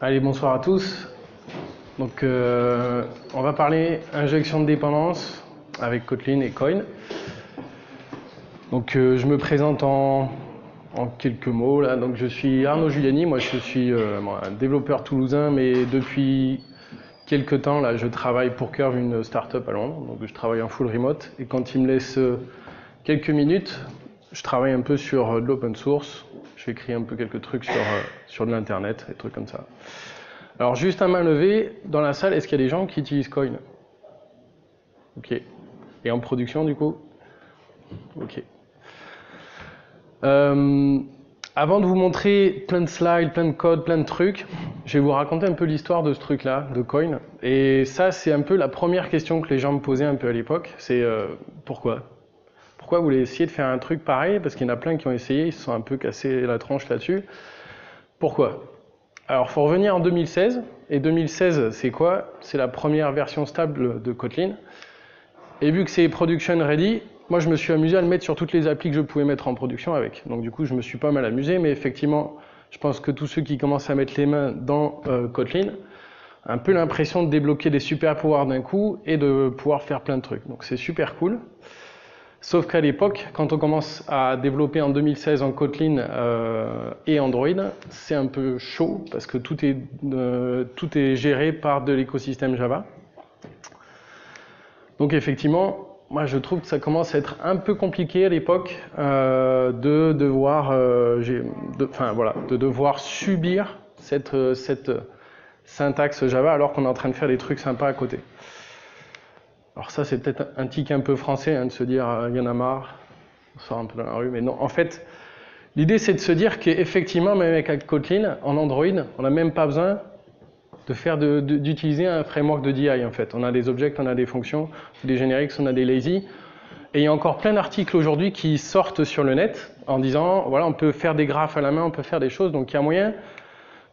Allez, bonsoir à tous. Donc, on va parler injection de dépendance avec Kotlin et Coin. Donc, je me présente en quelques mots là. Donc, je suis Arnaud Giuliani. Moi, je suis un développeur toulousain, mais depuis quelques temps là, je travaille pour Curve, une start-up à Londres. Donc, je travaille en full remote. Et quand il me laisse quelques minutes, je travaille un peu sur de l'open source. J'écris un peu quelques trucs sur de l'internet, des trucs comme ça. Alors, juste à main levée, dans la salle, est-ce qu'il y a des gens qui utilisent Coin? Ok. Et en production, du coup? Ok. Avant de vous montrer plein de slides, plein de codes, plein de trucs, je vais vous raconter un peu l'histoire de ce truc-là, de Coin. Et ça, c'est un peu la première question que les gens me posaient un peu à l'époque. C'est pourquoi? Pourquoi vous voulez essayer de faire un truc pareil? Parce qu'il y en a plein qui ont essayé, ils se sont un peu cassés la tronche là-dessus. Pourquoi? Alors, il faut revenir en 2016. Et 2016, c'est quoi? C'est la première version stable de Kotlin. Et vu que c'est production ready, moi, je me suis amusé à le mettre sur toutes les applis que je pouvais mettre en production avec. Donc, du coup, je me suis pas mal amusé. Mais effectivement, je pense que tous ceux qui commencent à mettre les mains dans Kotlin, ont un peu l'impression de débloquer des super pouvoirs d'un coup et de pouvoir faire plein de trucs. Donc, c'est super cool. Sauf qu'à l'époque, quand on commence à développer en 2016 en Kotlin et Android, c'est un peu chaud parce que tout est géré par de l'écosystème Java. Donc effectivement, moi je trouve que ça commence à être un peu compliqué à l'époque de devoir subir cette syntaxe Java alors qu'on est en train de faire des trucs sympas à côté. Alors ça, c'est peut-être un tic un peu français, de se dire il y en a marre, on sort un peu dans la rue, mais non. En fait, l'idée, c'est de se dire qu'effectivement, même avec Kotlin, en Android, on n'a même pas besoin d'utiliser un framework de DI, en fait. On a des objects, on a des fonctions, des generics, on a des lazy. Et il y a encore plein d'articles aujourd'hui qui sortent sur le net en disant, voilà, on peut faire des graphes à la main, on peut faire des choses, donc il y a moyen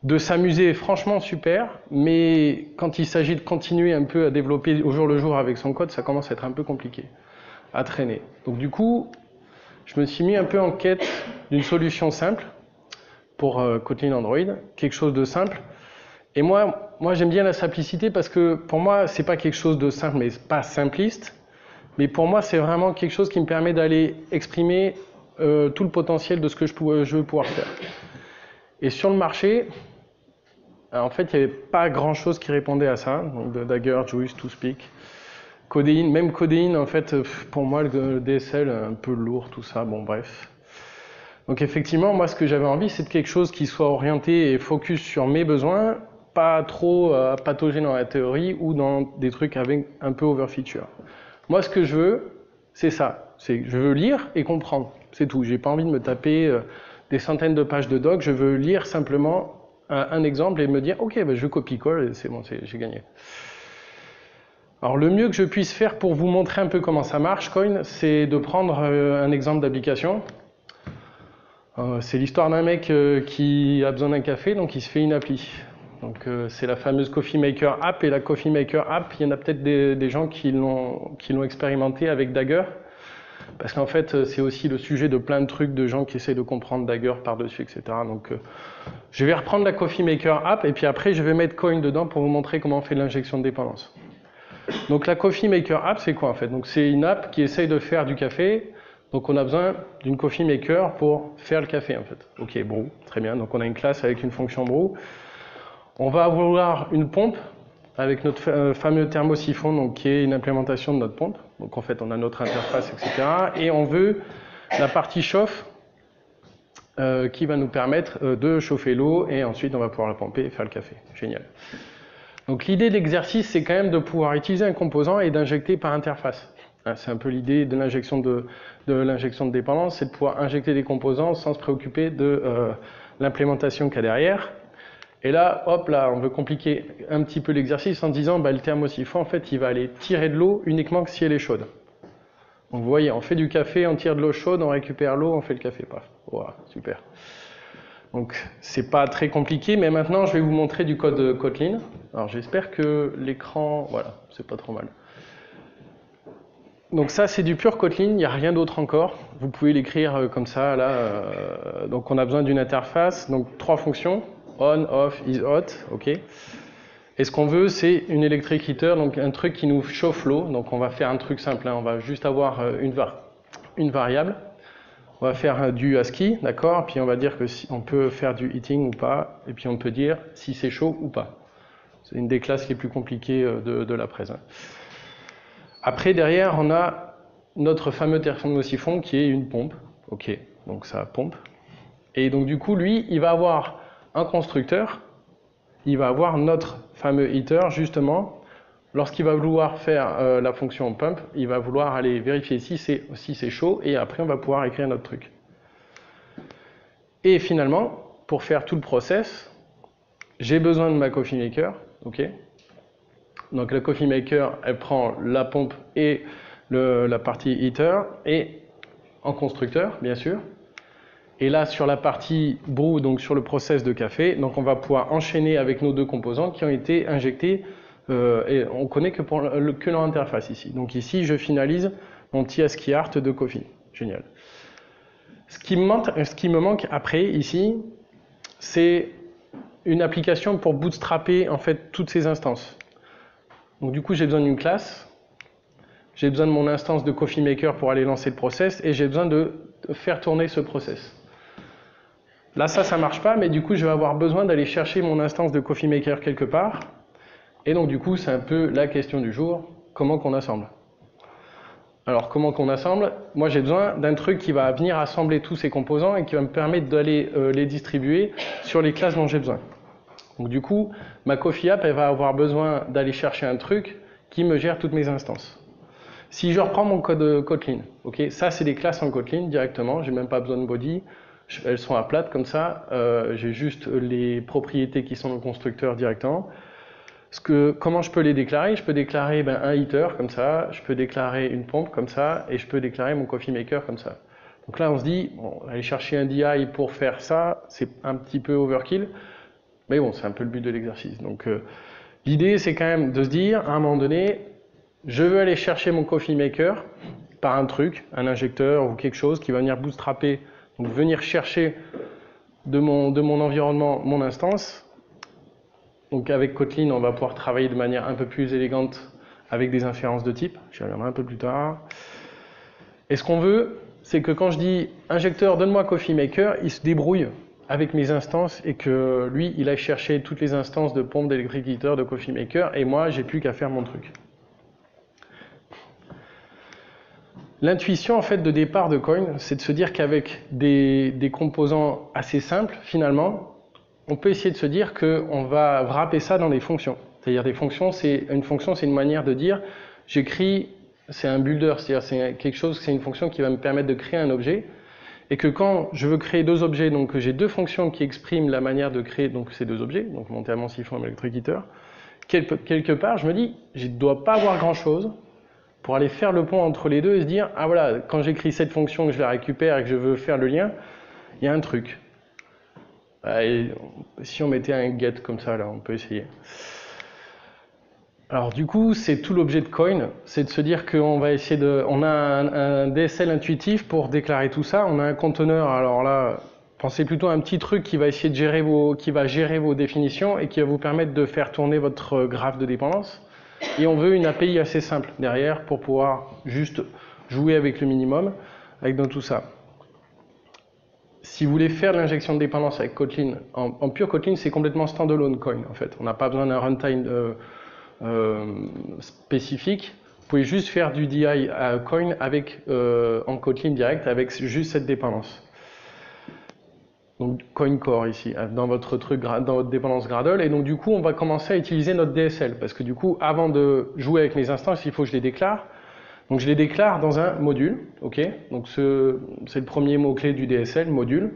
de s'amuser, franchement super, mais quand il s'agit de continuer un peu à développer au jour le jour avec son code, ça commence à être un peu compliqué à traîner. Donc du coup, je me suis mis un peu en quête d'une solution simple pour Kotlin Android, quelque chose de simple. Et moi j'aime bien la simplicité parce que pour moi, c'est pas quelque chose de simple, mais pas simpliste, mais pour moi, c'est vraiment quelque chose qui me permet d'aller exprimer tout le potentiel de ce que je veux pouvoir faire. Et sur le marché, en fait, il n'y avait pas grand-chose qui répondait à ça. Donc, Dagger, Juice, ToSpeak, Codeine. Même Codeine, en fait, pour moi, le DSL, un peu lourd, tout ça. Bon, bref. Donc, effectivement, moi, ce que j'avais envie, c'est de quelque chose qui soit orienté et focus sur mes besoins, pas trop patauger dans la théorie ou dans des trucs avec un peu over-feature. Moi, ce que je veux, c'est ça. Je veux lire et comprendre. C'est tout. J'ai pas envie de me taper des centaines de pages de doc. Je veux lire simplement un exemple et me dire ok, ben je copie-colle et c'est bon, j'ai gagné. Alors le mieux que je puisse faire pour vous montrer un peu comment ça marche, Coin, c'est de prendre un exemple d'application. C'est l'histoire d'un mec qui a besoin d'un café, donc il se fait une appli. Donc c'est la fameuse Coffee Maker App, et la Coffee Maker App, il y en a peut-être des gens qui l'ont expérimenté avec Dagger. Parce qu'en fait, c'est aussi le sujet de plein de trucs de gens qui essaient de comprendre Dagger par-dessus, etc. Donc, je vais reprendre la Coffee Maker App et puis après, je vais mettre Coin dedans pour vous montrer comment on fait l'injection de dépendance. Donc, la Coffee Maker App, c'est quoi en fait? Donc, c'est une app qui essaye de faire du café. Donc, on a besoin d'une Coffee Maker pour faire le café en fait. Ok, brew, très bien. Donc, on a une classe avec une fonction brew. On va avoir une pompe avec notre fameux thermosiphon, donc qui est une implémentation de notre pompe. Donc en fait, on a notre interface, etc. Et on veut la partie chauffe qui va nous permettre de chauffer l'eau et ensuite on va pouvoir la pomper et faire le café. Génial. Donc l'idée de l'exercice, c'est quand même de pouvoir utiliser un composant et d'injecter par interface. C'est un peu l'idée de l'injection de dépendance, c'est de pouvoir injecter des composants sans se préoccuper de l'implémentation qu'il y a derrière. Et là, hop, là, on veut compliquer un petit peu l'exercice en disant, bah, le thermosiphon, en fait, il va aller tirer de l'eau uniquement si elle est chaude. Donc, vous voyez, on fait du café, on tire de l'eau chaude, on récupère l'eau, on fait le café, paf. Voilà, super. Donc, c'est pas très compliqué, mais maintenant, je vais vous montrer du code Kotlin. Alors, j'espère que l'écran, voilà, c'est pas trop mal. Donc ça, c'est du pur Kotlin, il n'y a rien d'autre encore. Vous pouvez l'écrire comme ça, là. Donc, on a besoin d'une interface, donc 3 fonctions. on, off, is hot, ok. Et ce qu'on veut, c'est une electric heater, donc un truc qui nous chauffe l'eau. Donc on va faire un truc simple, hein. On va juste avoir une variable. On va faire du ASCII, d'accord. Puis on va dire que si on peut faire du heating ou pas, et puis on peut dire si c'est chaud ou pas. C'est une des classes les plus compliquées de la presse, hein. Après, derrière, on a notre fameux thermosiphon qui est une pompe, ok. Donc ça pompe. Et donc du coup, lui, il va avoir un constructeur. Il va avoir notre fameux heater, justement, lorsqu'il va vouloir faire la fonction pump, il va vouloir aller vérifier si c'est chaud, et après on va pouvoir écrire notre truc. Et finalement, pour faire tout le process, j'ai besoin de ma coffee maker, ok. Donc la coffee maker, elle prend la pompe et la partie heater, et en constructeur, bien sûr. Et là, sur la partie brew, donc sur le process de café, donc on va pouvoir enchaîner avec nos deux composantes qui ont été injectées, et on connaît que leur interface ici. Donc ici, je finalise mon petit ASCII art de coffee. Génial. Ce qui me manque après, ici, c'est une application pour bootstrapper en fait toutes ces instances. Donc du coup, j'ai besoin d'une classe, j'ai besoin de mon instance de coffee maker pour aller lancer le process, et j'ai besoin de faire tourner ce process. Là, ça marche pas, mais du coup, je vais avoir besoin d'aller chercher mon instance de coffee maker quelque part. Et donc, du coup, c'est un peu la question du jour, comment qu'on assemble. Alors, comment qu'on assemble? Moi, j'ai besoin d'un truc qui va venir assembler tous ces composants et qui va me permettre d'aller les distribuer sur les classes dont j'ai besoin. Donc, du coup, ma Coffee App, elle va avoir besoin d'aller chercher un truc qui me gère toutes mes instances. Si je reprends mon code Kotlin, ok, ça, c'est des classes en Kotlin directement, j'ai même pas besoin de body. Elles sont à plate comme ça, j'ai juste les propriétés qui sont dans le constructeur directement. Comment je peux les déclarer? Je peux déclarer un heater comme ça, je peux déclarer une pompe comme ça, et je peux déclarer mon coffee maker comme ça. Donc là on se dit, bon, aller chercher un DI pour faire ça, c'est un petit peu overkill, mais bon, c'est un peu le but de l'exercice. Donc l'idée c'est quand même de se dire, à un moment donné, je veux aller chercher mon coffee maker par un truc, un injecteur ou quelque chose qui va venir bootstrapper. Donc venir chercher de mon environnement mon instance. Donc avec Kotlin, on va pouvoir travailler de manière un peu plus élégante avec des inférences de type. J'y reviendrai un peu plus tard. Et ce qu'on veut, c'est que quand je dis injecteur, donne-moi Coffee Maker, il se débrouille avec mes instances et que lui, il aille chercher toutes les instances de pompe, d'électric heater, de Coffee Maker, et moi, j'ai plus qu'à faire mon truc. L'intuition en fait de départ de Coin, c'est de se dire qu'avec des composants assez simples, finalement, on peut essayer de se dire qu'on va wrapper ça dans des fonctions. C'est-à-dire des fonctions, une fonction, c'est une manière de dire, j'écris, c'est un builder, c'est-à-dire c'est quelque chose, c'est une fonction qui va me permettre de créer un objet, et que quand je veux créer deux objets, donc j'ai deux fonctions qui expriment la manière de créer donc ces deux objets, donc mon thermosiphon et mon électric heater, quelque part, je me dis, je ne dois pas avoir grand-chose pour aller faire le pont entre les deux et se dire, ah voilà, quand j'écris cette fonction, que je la récupère et que je veux faire le lien, il y a un truc. Et si on mettait un get comme ça, là, on peut essayer. Alors du coup, c'est tout l'objet de Coin, c'est de se dire qu'on va essayer de... On a un DSL intuitif pour déclarer tout ça, on a un conteneur, alors là, pensez plutôt à un petit truc qui va essayer de gérer vos définitions et qui va vous permettre de faire tourner votre graphe de dépendance. Et on veut une API assez simple derrière pour pouvoir juste jouer avec le minimum, dans tout ça. Si vous voulez faire de l'injection de dépendance avec Kotlin, en pure Kotlin, c'est complètement standalone Coin en fait. On n'a pas besoin d'un runtime spécifique. Vous pouvez juste faire du DI à Coin en Kotlin direct avec juste cette dépendance. Donc Coin Core ici, dans votre truc, dans votre dépendance Gradle, et donc du coup on va commencer à utiliser notre DSL, parce que du coup avant de jouer avec mes instances, il faut que je les déclare. Donc je les déclare dans un module, ok. Donc c'est le premier mot-clé du DSL, module.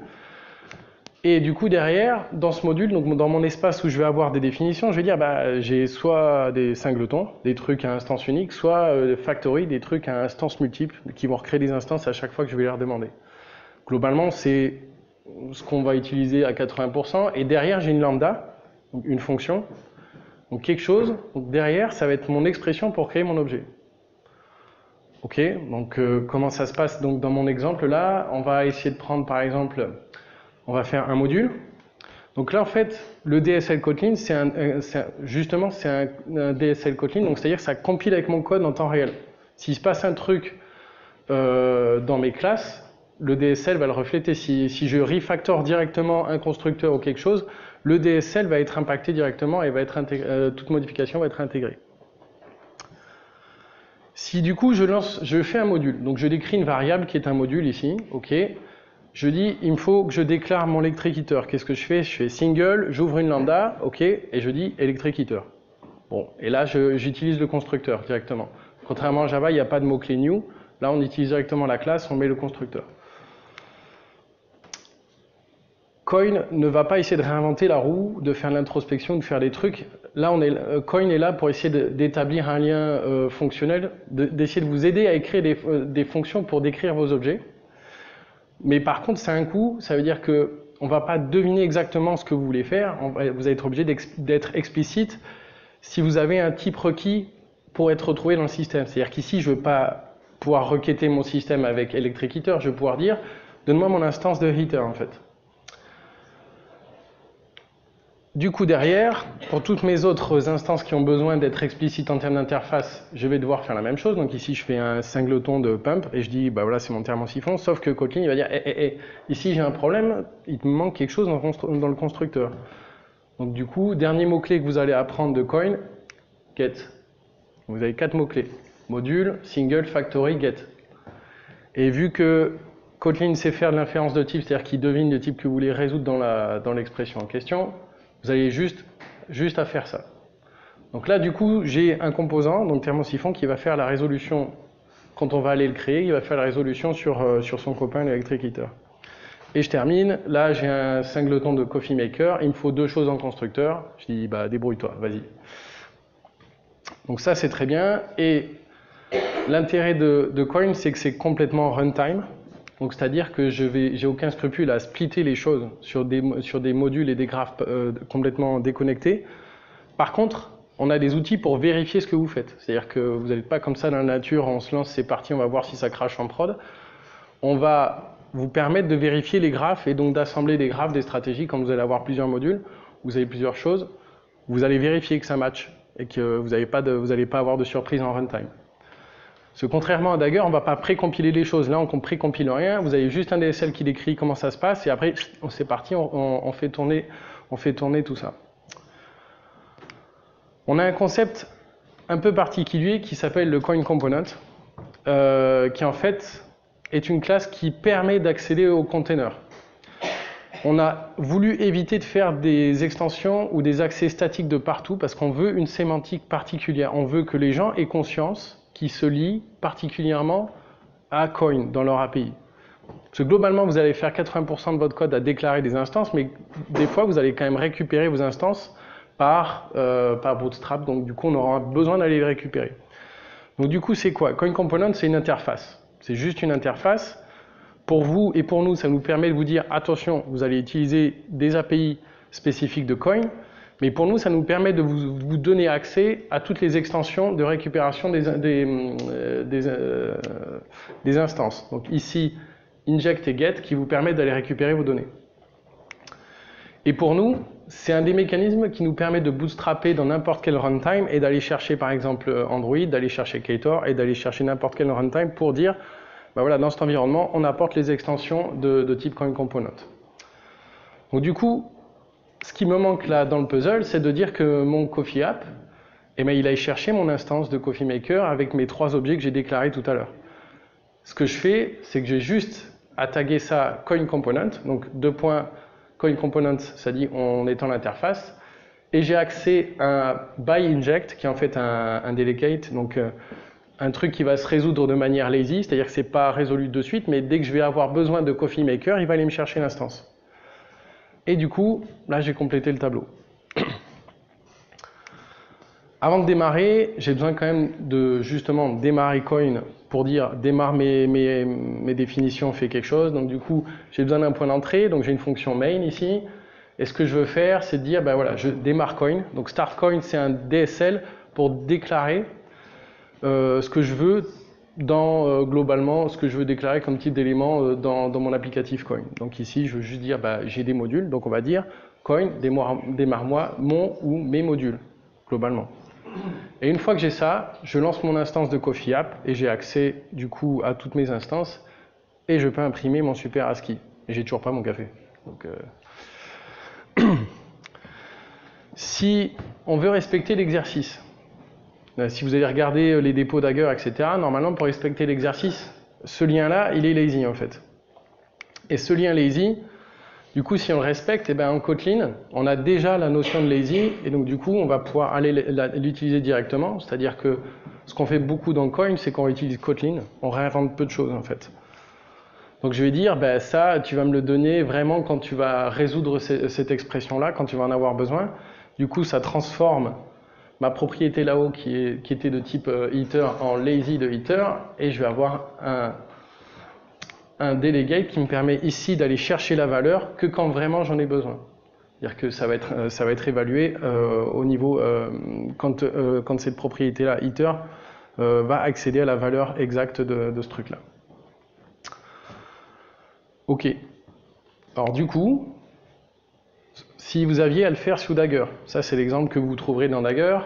Et du coup derrière, dans ce module, donc dans mon espace où je vais avoir des définitions, je vais dire j'ai soit des singletons, des trucs à instance unique, soit factory, des trucs à instance multiples, qui vont recréer des instances à chaque fois que je vais leur demander. Globalement, c'est ce qu'on va utiliser à 80%, et derrière j'ai une lambda, donc une fonction, donc quelque chose, donc derrière ça va être mon expression pour créer mon objet. Ok, donc comment ça se passe? Donc dans mon exemple là, on va essayer de prendre par exemple, on va faire un module, Donc là, en fait, le DSL Kotlin, justement, c'est un DSL Kotlin, donc c'est-à-dire que ça compile avec mon code en temps réel. S'il se passe un truc dans mes classes, le DSL va le refléter. Si je refactor directement un constructeur ou quelque chose, le DSL va être impacté directement et va être toute modification va être intégrée. Si du coup je fais un module, donc je décris une variable qui est un module ici, ok. Je dis, il me faut que je déclare mon electric-heater. Qu'est-ce que je fais? Je fais single, j'ouvre une lambda, ok, et je dis electric-heater. Bon, et là, j'utilise le constructeur directement. Contrairement à Java, il n'y a pas de mot-clé new. Là, on utilise directement la classe, on met le constructeur. Coin ne va pas essayer de réinventer la roue, de faire l'introspection, de faire des trucs. Là, Coin est là pour essayer d'établir un lien fonctionnel, d'essayer de vous aider à écrire des fonctions pour décrire vos objets. Mais par contre, c'est un coût, ça veut dire qu'on ne va pas deviner exactement ce que vous voulez faire, vous allez être obligé d'être explicite si vous avez un type requis pour être retrouvé dans le système. C'est-à-dire qu'ici, je ne veux pas pouvoir requêter mon système avec electric heater, je vais pouvoir dire, donne-moi mon instance de heater en fait. Du coup, derrière, pour toutes mes autres instances qui ont besoin d'être explicites en termes d'interface, je vais devoir faire la même chose. Donc ici, je fais un singleton de pump et je dis, bah voilà, c'est mon thermosiphon. Sauf que Kotlin, il va dire, ici j'ai un problème, il me manque quelque chose dans le constructeur. Donc du coup, dernier mot-clé que vous allez apprendre de Coin, get. Vous avez 4 mots-clés. Module, single, factory, get. Et vu que Kotlin sait faire de l'inférence de type, c'est-à-dire qu'il devine le type que vous voulez résoudre dans l'expression en question, vous avez juste à faire ça. Donc là, du coup, j'ai un composant, donc thermosiphon, qui va faire la résolution, quand on va aller le créer, il va faire la résolution sur son copain, l'electric heater. Et je termine, là j'ai un singleton de coffee maker, il me faut 2 choses en constructeur, je dis, bah débrouille-toi, vas-y. Donc ça c'est très bien, et l'intérêt de Coin, c'est que c'est complètement runtime. Donc c'est-à-dire que j'ai aucun scrupule à splitter les choses sur des modules et des graphes complètement déconnectés. Par contre, on a des outils pour vérifier ce que vous faites. C'est-à-dire que vous n'êtes pas comme ça dans la nature, on se lance, c'est parti, on va voir si ça crache en prod. On va vous permettre de vérifier les graphes et donc d'assembler des graphes, des stratégies. Quand vous allez avoir plusieurs modules, vous avez plusieurs choses, vous allez vérifier que ça match et que vous n'allez pas avoir de surprise en runtime. Parce que contrairement à Dagger, on ne va pas précompiler les choses. Là, on ne précompile rien. Vous avez juste un DSL qui décrit comment ça se passe et après, c'est parti, on fait tourner tout ça. On a un concept un peu particulier qui s'appelle le Coin Component, qui en fait est une classe qui permet d'accéder au container. On a voulu éviter de faire des extensions ou des accès statiques de partout parce qu'on veut une sémantique particulière. On veut que les gens aient conscience qui se lient particulièrement à Coin dans leur API. Parce que globalement, vous allez faire 80% de votre code à déclarer des instances, mais des fois, vous allez quand même récupérer vos instances par Bootstrap. Donc du coup, on aura besoin d'aller les récupérer. Donc du coup, c'est quoi? Coin Component, c'est une interface. C'est juste une interface. Pour vous et pour nous, ça nous permet de vous dire, attention, vous allez utiliser des API spécifiques de Coin, mais pour nous, ça nous permet de vous donner accès à toutes les extensions de récupération des instances. Donc ici, inject et get qui vous permettent d'aller récupérer vos données. Et pour nous, c'est un des mécanismes qui nous permet de bootstrapper dans n'importe quel runtime et d'aller chercher par exemple Android, d'aller chercher Ktor et d'aller chercher n'importe quel runtime pour dire, ben voilà, dans cet environnement, on apporte les extensions de type Coin Component. Donc du coup, ce qui me manque là dans le puzzle, c'est de dire que mon Coffee App, eh ben, il aille chercher mon instance de Coffee Maker avec mes 3 objets que j'ai déclarés tout à l'heure. Ce que je fais, c'est que j'ai juste à taguer ça Coin Component, donc 2 points Coin Component, ça dit on étend l'interface, et j'ai accès à un by inject qui est en fait un delegate, donc un truc qui va se résoudre de manière lazy, c'est-à-dire que c'est pas résolu de suite, mais dès que je vais avoir besoin de Coffee Maker, il va aller me chercher l'instance. Et du coup, là j'ai complété le tableau. Avant de démarrer, j'ai besoin quand même de justement démarrer Coin pour dire démarre mes définitions, fais quelque chose. Donc du coup, j'ai besoin d'un point d'entrée, donc j'ai une fonction main ici. Et ce que je veux faire, c'est de dire, ben voilà, je démarre Coin. Donc start Coin, c'est un DSL pour déclarer ce que je veux globalement, ce que je veux déclarer comme type d'élément dans mon applicatif Coin. Donc ici, je veux juste dire, bah, j'ai des modules, donc on va dire coin, démarre-moi mon ou mes modules, globalement. Et une fois que j'ai ça, je lance mon instance de Coffee App et j'ai accès du coup à toutes mes instances et je peux imprimer mon super ASCII. Et j'ai toujours pas mon café. Donc, si on veut respecter l'exercice, si vous allez regarder les dépôts Dagger, etc., normalement pour respecter l'exercice, ce lien-là, il est lazy en fait. Et ce lien lazy, du coup, si on le respecte, eh ben, en Kotlin, on a déjà la notion de lazy, et donc du coup, on va pouvoir aller l'utiliser directement. C'est-à-dire que ce qu'on fait beaucoup dans Coin, c'est qu'on utilise Kotlin, on réinvente peu de choses en fait. Donc je vais dire, ben, ça, tu vas me le donner vraiment quand tu vas résoudre cette expression-là, quand tu vas en avoir besoin. Du coup, ça transforme ma propriété là-haut qui était de type heater en lazy de heater, et je vais avoir un delegate qui me permet ici d'aller chercher la valeur que quand vraiment j'en ai besoin. C'est-à-dire que ça va être évalué au niveau quand cette propriété-là, heater, va accéder à la valeur exacte de ce truc-là. Ok. Alors du coup, si vous aviez à le faire sous Dagger, ça c'est l'exemple que vous trouverez dans Dagger.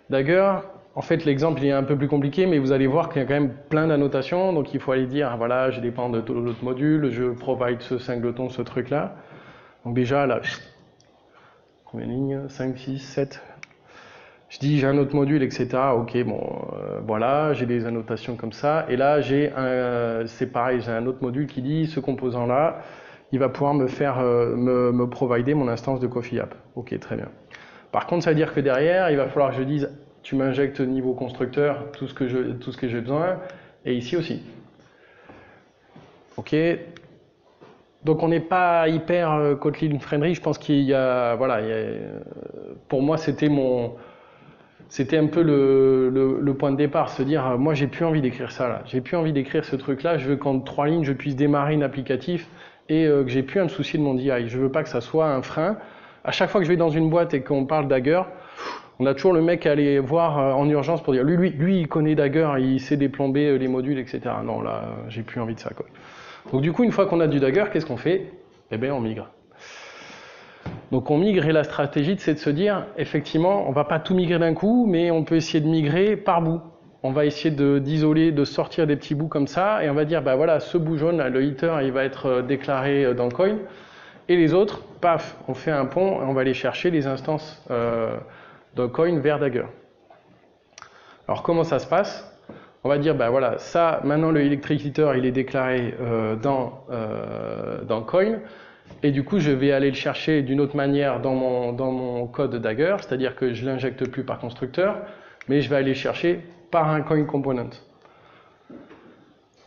Dagger, en fait, l'exemple il est un peu plus compliqué, mais vous allez voir qu'il y a quand même plein d'annotations. Donc il faut aller dire, voilà, je dépends de l'autre module, je provide ce singleton, ce truc-là. Donc déjà, là, combien de lignes? 5, 6, 7. Je dis, j'ai un autre module, etc. Ok, bon, voilà, j'ai des annotations comme ça. Et là, c'est pareil, j'ai un autre module qui dit, ce composant-là, il va pouvoir me faire, me provider mon instance de Coffee App. Ok, très bien. Par contre, ça veut dire que derrière, il va falloir que je dise, tu m'injectes niveau constructeur tout ce que j'ai besoin, et ici aussi. Ok. Donc on n'est pas hyper Kotlin friendly. Je pense qu'il y a, voilà, pour moi c'était un peu le point de départ, se dire, moi j'ai plus envie d'écrire ça là, j'ai plus envie d'écrire ce truc là. Je veux qu'en 3 lignes je puisse démarrer un applicatif et que j'ai plus à me soucier de mon DI. Je veux pas que ça soit un frein. À chaque fois que je vais dans une boîte et qu'on parle Dagger, on a toujours le mec à aller voir en urgence pour dire lui il connaît Dagger, il sait déplomber les modules, etc. Non, là, j'ai plus envie de ça, quoi. Donc du coup, une fois qu'on a du Dagger, qu'est-ce qu'on fait? Eh bien, on migre. Donc on migre et la stratégie, c'est de se dire, effectivement, on va pas tout migrer d'un coup, mais on peut essayer de migrer par bout. On va essayer d'isoler, de sortir des petits bouts comme ça, et on va dire, bah voilà, ce bout jaune, là, le heater, il va être déclaré dans Coin, et les autres, paf, on fait un pont, et on va aller chercher les instances de Coin vers Dagger. Alors comment ça se passe? On va dire, ben voilà, ça, maintenant le electric heater, il est déclaré dans Coin, et du coup je vais aller le chercher d'une autre manière dans mon code Dagger, c'est-à-dire que je ne l'injecte plus par constructeur, mais je vais aller chercher par un Coin component.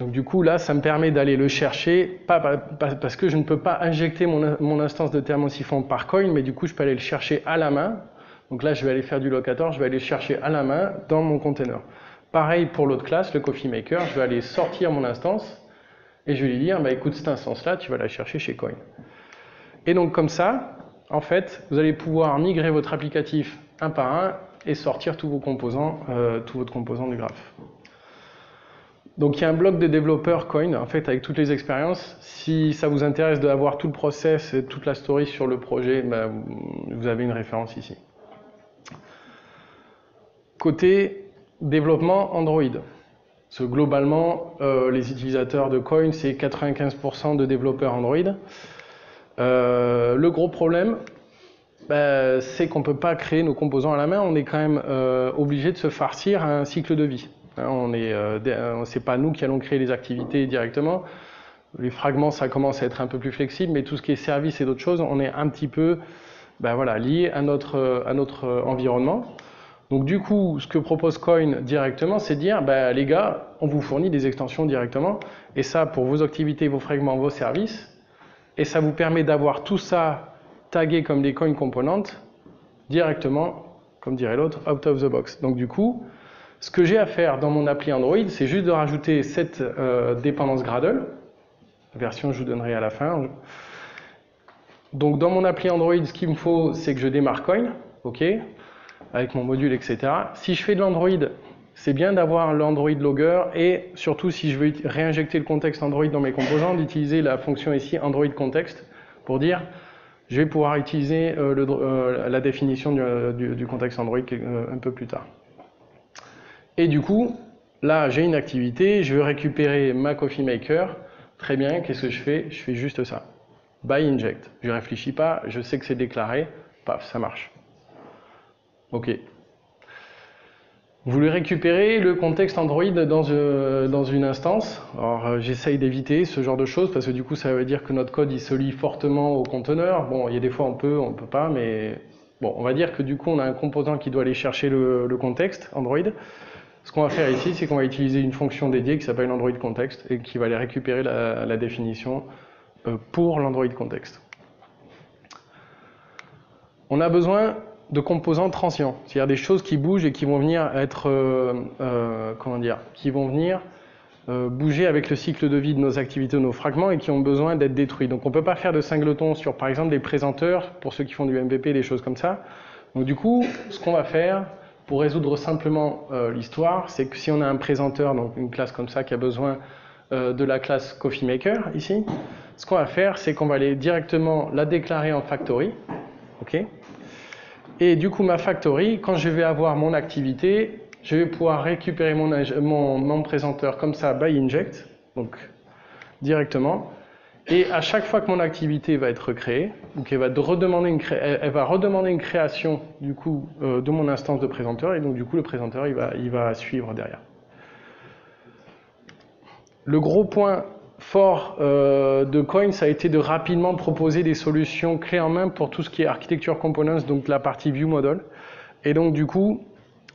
Donc du coup là, ça me permet d'aller le chercher, parce que je ne peux pas injecter mon instance de thermosiphon par Coin, mais du coup je peux aller le chercher à la main. Donc là, je vais aller faire du locator, je vais aller chercher à la main dans mon container. Pareil pour l'autre classe, le Coffee Maker, je vais aller sortir mon instance et je vais lui dire, bah, écoute, cette instance-là, tu vas la chercher chez Coin. Et donc comme ça, en fait, vous allez pouvoir migrer votre applicatif un par un et sortir tous vos composants, tout votre composant du graphe. Donc il y a un blog de développeurs Coin, en fait, avec toutes les expériences. Si ça vous intéresse d'avoir tout le process et toute la story sur le projet, bah, vous avez une référence ici. Côté développement Android, parce que globalement, les utilisateurs de Coin, c'est 95% de développeurs Android. Le gros problème, bah, c'est qu'on ne peut pas créer nos composants à la main, on est quand même obligé de se farcir à un cycle de vie. C'est pas nous qui allons créer les activités directement. Les fragments, ça commence à être un peu plus flexible, mais tout ce qui est service et d'autres choses, on est un petit peu bah, voilà, lié à notre environnement. Donc du coup, ce que propose Coin directement, c'est de dire, bah, les gars, on vous fournit des extensions directement, et ça pour vos activités, vos fragments, vos services, et ça vous permet d'avoir tout ça tagué comme des Coin components directement, comme dirait l'autre, out of the box. Donc du coup, ce que j'ai à faire dans mon appli Android, c'est juste de rajouter cette dépendance Gradle, version je vous donnerai à la fin. Donc dans mon appli Android, ce qu'il me faut, c'est que je démarre Coin, ok, avec mon module, etc. Si je fais de l'Android, c'est bien d'avoir l'Android Logger et surtout si je veux réinjecter le contexte Android dans mes composants, d'utiliser la fonction ici Android Context pour dire Je vais pouvoir utiliser la définition du contexte Android un peu plus tard. Et du coup, là, j'ai une activité, je veux récupérer ma coffee maker. Très bien, qu'est-ce que je fais? Je fais juste ça. By inject. Je ne réfléchis pas, je sais que c'est déclaré, paf, ça marche. OK. Vous voulez récupérer le contexte Android dans une instance. Alors, j'essaye d'éviter ce genre de choses parce que du coup, ça veut dire que notre code, il se lie fortement au conteneur. Bon, il y a des fois, on peut pas, mais bon, on va dire que du coup, on a un composant qui doit aller chercher le contexte Android. Ce qu'on va faire ici, c'est qu'on va utiliser une fonction dédiée qui s'appelle Android Context et qui va aller récupérer la définition pour l'Android Context. On a besoin de composants transients, c'est-à-dire des choses qui bougent et qui vont venir être, bouger avec le cycle de vie de nos activités, de nos fragments et qui ont besoin d'être détruits. Donc on ne peut pas faire de singleton sur, par exemple, des présenteurs, pour ceux qui font du MVP, des choses comme ça. Donc du coup, ce qu'on va faire, pour résoudre simplement l'histoire, c'est que si on a un présenteur, donc une classe comme ça, qui a besoin de la classe CoffeeMaker, ici, ce qu'on va faire, c'est qu'on va aller directement la déclarer en factory. Okay. Et du coup, ma factory, quand je vais avoir mon activité, je vais pouvoir récupérer mon présenteur comme ça, by inject, donc directement. Et à chaque fois que mon activité va être créée, donc elle va redemander une création du coup de mon instance de présenteur, et donc du coup le présenteur il va suivre derrière. Le gros point fort de Coin, ça a été de rapidement proposer des solutions clés en main pour tout ce qui est architecture components, donc la partie view model, et donc du coup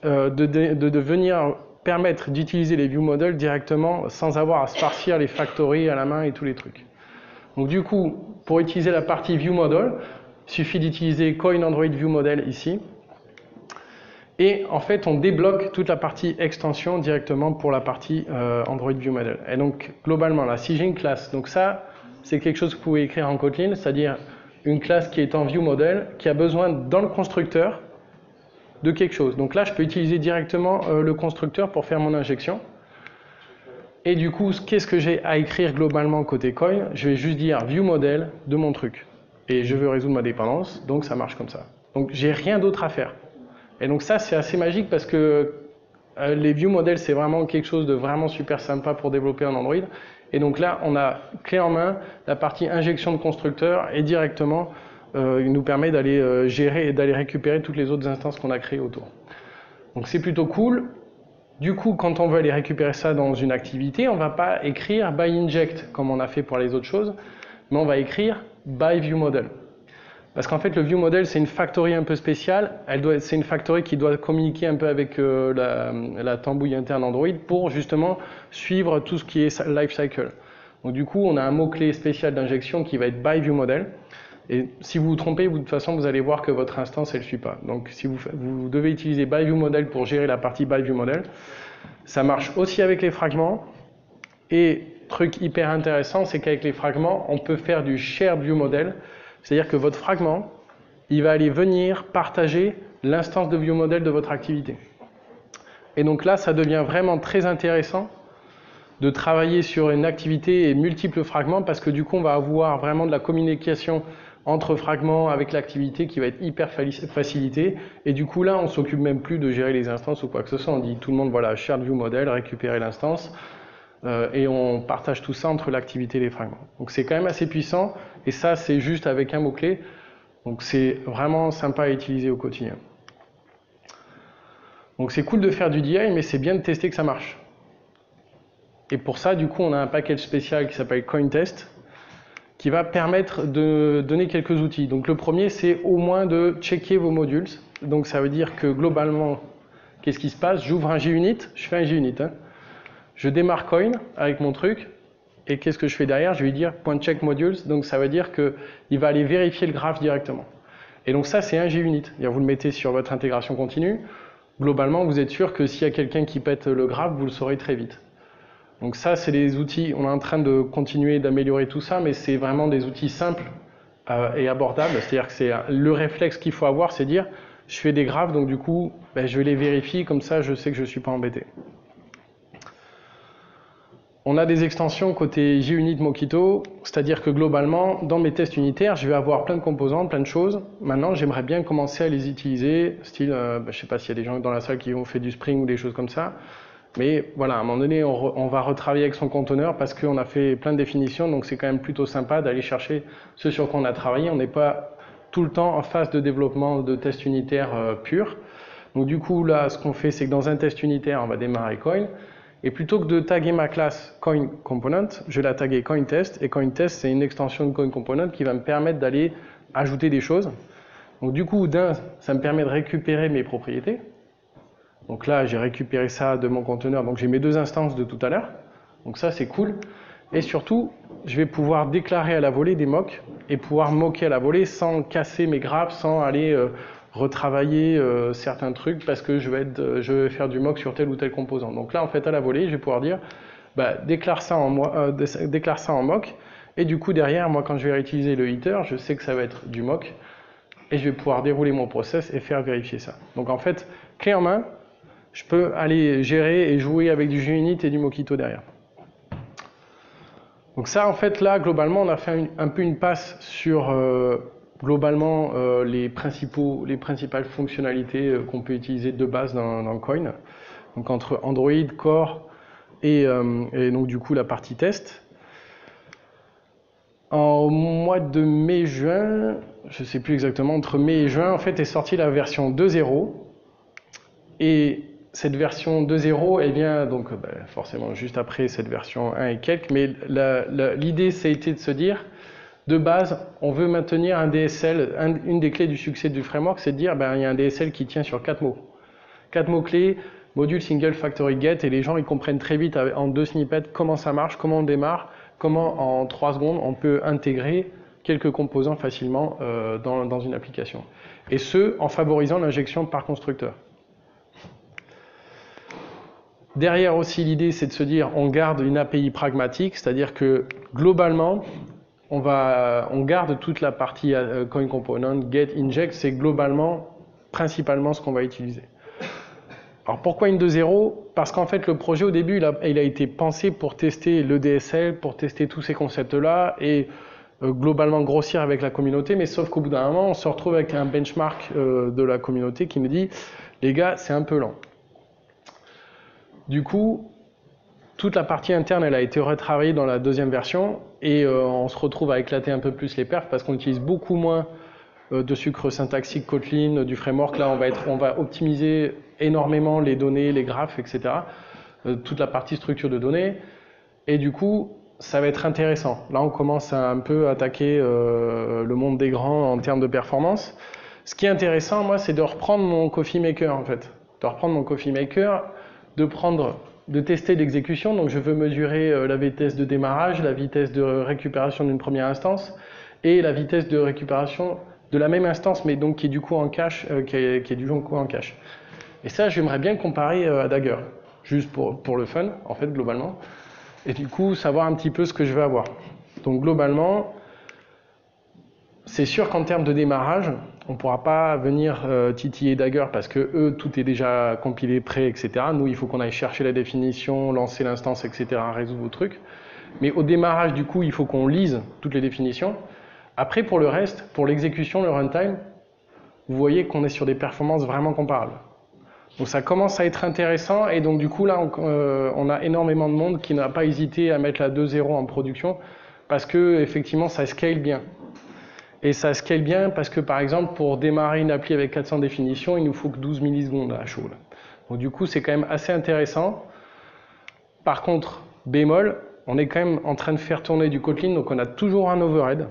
de venir permettre d'utiliser les view models directement sans avoir à se farcir les factories à la main et tous les trucs. Donc du coup, pour utiliser la partie View Model, il suffit d'utiliser Coin Android View Model ici. Et en fait, on débloque toute la partie extension directement pour la partie Android View Model. Et donc, globalement, là, si j'ai une classe, donc ça, c'est quelque chose que vous pouvez écrire en Kotlin, c'est-à-dire une classe qui est en View Model, qui a besoin dans le constructeur de quelque chose. Donc là, je peux utiliser directement le constructeur pour faire mon injection. Et du coup, qu'est-ce que j'ai à écrire globalement côté Coin? Je vais juste dire view model de mon truc. Et je veux résoudre ma dépendance, donc ça marche comme ça. Donc j'ai rien d'autre à faire. Et donc ça, c'est assez magique parce que les view models, c'est vraiment quelque chose de vraiment super sympa pour développer en Android. Et donc là, on a clé en main la partie injection de constructeur et directement, il nous permet d'aller gérer et d'aller récupérer toutes les autres instances qu'on a créées autour. Donc c'est plutôt cool. Du coup, quand on veut aller récupérer ça dans une activité, on ne va pas écrire by inject comme on a fait pour les autres choses, mais on va écrire by view model. Parce qu'en fait, le view model, c'est une factory un peu spéciale. C'est une factory qui doit communiquer un peu avec la tambouille interne Android pour justement suivre tout ce qui est life cycle. Donc du coup, on a un mot-clé spécial d'injection qui va être by view model. Et si vous vous trompez, de toute façon, vous allez voir que votre instance, elle ne suit pas. Donc, si vous devez utiliser ByViewModel pour gérer la partie ByViewModel, ça marche aussi avec les fragments. Et truc hyper intéressant, c'est qu'avec les fragments, on peut faire du shared viewModel. C'est-à-dire que votre fragment, il va aller venir partager l'instance de viewModel de votre activité. Et donc là, ça devient vraiment très intéressant de travailler sur une activité et multiples fragments parce que du coup, on va avoir vraiment de la communication entre fragments avec l'activité qui va être hyper facilitée. Et du coup, là, on ne s'occupe même plus de gérer les instances ou quoi que ce soit. On dit tout le monde, voilà, shared view model, récupérer l'instance. Et on partage tout ça entre l'activité et les fragments. Donc c'est quand même assez puissant. Et ça, c'est juste avec un mot-clé. Donc c'est vraiment sympa à utiliser au quotidien. Donc c'est cool de faire du DI, mais c'est bien de tester que ça marche. Et pour ça, du coup, on a un package spécial qui s'appelle CoinTest, qui va permettre de donner quelques outils. Donc le premier, c'est au moins de checker vos modules. Donc ça veut dire que globalement, qu'est-ce qui se passe? J'ouvre un JUnit, je fais un JUnit. Je démarre Coin avec mon truc, et qu'est-ce que je fais derrière? Je vais dire .check modules, donc ça veut dire qu'il va aller vérifier le graphe directement. Et donc ça, c'est un JUnit. Vous le mettez sur votre intégration continue. Globalement, vous êtes sûr que s'il y a quelqu'un qui pète le graphe, vous le saurez très vite. Donc ça, c'est des outils, on est en train de continuer d'améliorer tout ça, mais c'est vraiment des outils simples et abordables. C'est-à-dire que c'est le réflexe qu'il faut avoir, c'est dire, je fais des graphes, donc du coup, je vais les vérifier, comme ça, je sais que je ne suis pas embêté. On a des extensions côté JUnit Mockito, c'est-à-dire que globalement, dans mes tests unitaires, je vais avoir plein de composantes, plein de choses. Maintenant, j'aimerais bien commencer à les utiliser, style, je ne sais pas s'il y a des gens dans la salle qui ont fait du Spring ou des choses comme ça, mais voilà, à un moment donné, on va retravailler avec son conteneur parce qu'on a fait plein de définitions, donc c'est quand même plutôt sympa d'aller chercher ce sur quoi on a travaillé. On n'est pas tout le temps en phase de développement de tests unitaires purs. Donc du coup, là, ce qu'on fait, c'est que dans un test unitaire, on va démarrer Coin. Et plutôt que de taguer ma classe CoinComponent, je vais la taguer CoinTest. Et CoinTest, c'est une extension de CoinComponent qui va me permettre d'aller ajouter des choses. Donc du coup, ça me permet de récupérer mes propriétés. Donc là, j'ai récupéré ça de mon conteneur. Donc j'ai mes 2 instances de tout à l'heure. Donc ça, c'est cool. Et surtout, je vais pouvoir déclarer à la volée des mocks et pouvoir mocker à la volée sans casser mes graphes, sans aller retravailler certains trucs parce que je vais faire du mock sur tel ou tel composant. Donc là, en fait, à la volée, je vais pouvoir dire, déclare ça en mock, et du coup, derrière, moi, quand je vais réutiliser le hitter, je sais que ça va être du mock, et je vais pouvoir dérouler mon process et faire vérifier ça. Donc en fait, clé en main, je peux aller gérer et jouer avec du JUnit et du Mockito derrière. Donc ça, en fait, là, globalement, on a fait un peu une passe sur... globalement, les principales fonctionnalités qu'on peut utiliser de base dans Coin. Donc entre Android, Core et donc du coup la partie test. Au mois de mai-juin, je ne sais plus exactement, entre mai et juin, en fait, est sortie la version 2.0. Et cette version 2.0, elle vient donc forcément juste après cette version 1 et quelques. Mais l'idée, ça a été de se dire... De base, on veut maintenir un DSL, une des clés du succès du framework, c'est de dire il y a un DSL qui tient sur 4 mots. 4 mots-clés, module, single, factory, get, et les gens ils comprennent très vite en 2 snippets comment ça marche, comment on démarre, comment en 3 secondes on peut intégrer quelques composants facilement dans une application. Et ce, en favorisant l'injection par constructeur. Derrière aussi, l'idée c'est de se dire on garde une API pragmatique, c'est-à-dire que globalement, on garde toute la partie CoinComponent, get, inject, c'est globalement, principalement ce qu'on va utiliser. Alors pourquoi une 2.0 ? Parce qu'en fait le projet au début il a été pensé pour tester le DSL, pour tester tous ces concepts-là et globalement grossir avec la communauté, mais sauf qu'au bout d'un moment on se retrouve avec un benchmark de la communauté qui nous dit les gars c'est un peu lent. Du coup, toute la partie interne, elle a été retravaillée dans la 2e version et on se retrouve à éclater un peu plus les perfs parce qu'on utilise beaucoup moins de sucre syntaxique Kotlin, du framework. Là, on va optimiser énormément les données, les graphes, etc. Toute la partie structure de données. Et du coup, ça va être intéressant. Là, on commence à un peu attaquer le monde des grands en termes de performance. Ce qui est intéressant, moi, c'est de reprendre mon Coffee Maker, en fait. De reprendre mon Coffee Maker, de tester l'exécution, donc je veux mesurer la vitesse de démarrage, la vitesse de récupération d'une première instance et la vitesse de récupération de la même instance, mais donc qui est du coup en cache, qui est du coup en cache. Et ça, j'aimerais bien comparer à Dagger, juste pour le fun, en fait, globalement, et du coup, savoir un petit peu ce que je vais avoir. Donc globalement, c'est sûr qu'en termes de démarrage, on ne pourra pas venir titiller Dagger parce que eux, tout est déjà compilé, prêt, etc. Nous, il faut qu'on aille chercher la définition, lancer l'instance, etc., résoudre vos trucs. Mais au démarrage, du coup, il faut qu'on lise toutes les définitions. Après, pour le reste, pour l'exécution, le runtime, vous voyez qu'on est sur des performances vraiment comparables. Donc ça commence à être intéressant et donc du coup, là, on a énormément de monde qui n'a pas hésité à mettre la 2.0 en production parce que effectivement, ça scale bien. Et ça scale bien parce que, par exemple, pour démarrer une appli avec 400 définitions, il nous faut que 12 millisecondes à chaud. Donc du coup, c'est quand même assez intéressant. Par contre, bémol, on est quand même en train de faire tourner du Kotlin, donc on a toujours un overhead.